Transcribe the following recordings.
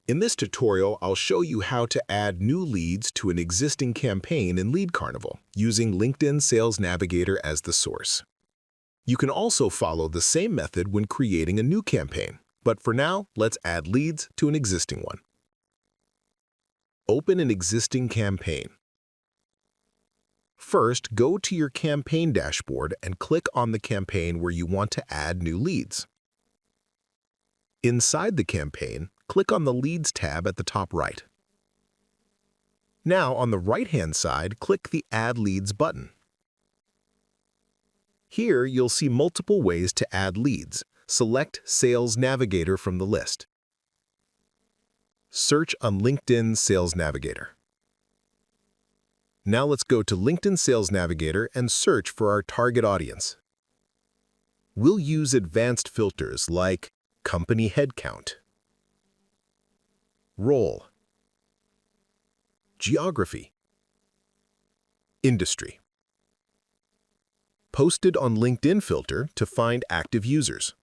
In this tutorial, I'll show you how to add new leads to an existing campaign in LeadCarnival using LinkedIn Sales Navigator as the source. You can also follow the same method when creating a new campaign, but for now, let's add leads to an existing one. Open an existing campaign. First, go to your campaign dashboard and click on the campaign where you want to add new leads. Inside the campaign, click on the Leads tab at the top right. Now, on the right-hand side, click the Add Leads button. Here, you'll see multiple ways to add leads. Select Sales Navigator from the list. Search on LinkedIn Sales Navigator. Now let's go to LinkedIn Sales Navigator and search for our target audience. We'll use advanced filters like Company Headcount, Role, Geography, Industry. Posted on LinkedIn filter to find active users.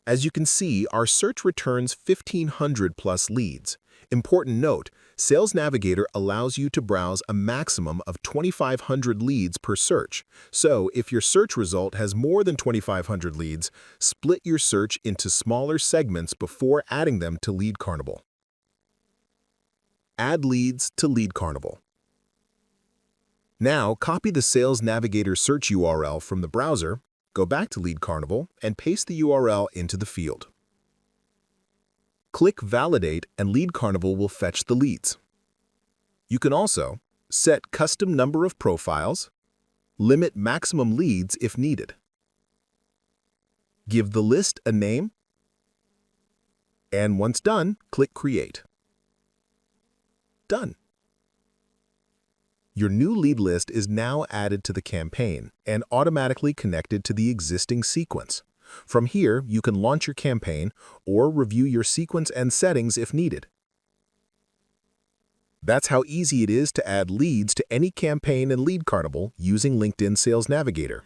As you can see, our search returns 1,500 plus leads. Important note, Sales Navigator allows you to browse a maximum of 2,500 leads per search. So if your search result has more than 2,500 leads, split your search into smaller segments before adding them to LeadCarnival. Add leads to LeadCarnival. Now, copy the Sales Navigator search URL from the browser, go back to LeadCarnival, and paste the URL into the field. Click Validate and LeadCarnival will fetch the leads. You can also set custom number of profiles, limit maximum leads if needed. Give the list a name, and once done, click Create. Done. Your new lead list is now added to the campaign and automatically connected to the existing sequence. From here, you can launch your campaign or review your sequence and settings if needed. That's how easy it is to add leads to any campaign in LeadCarnival using LinkedIn Sales Navigator.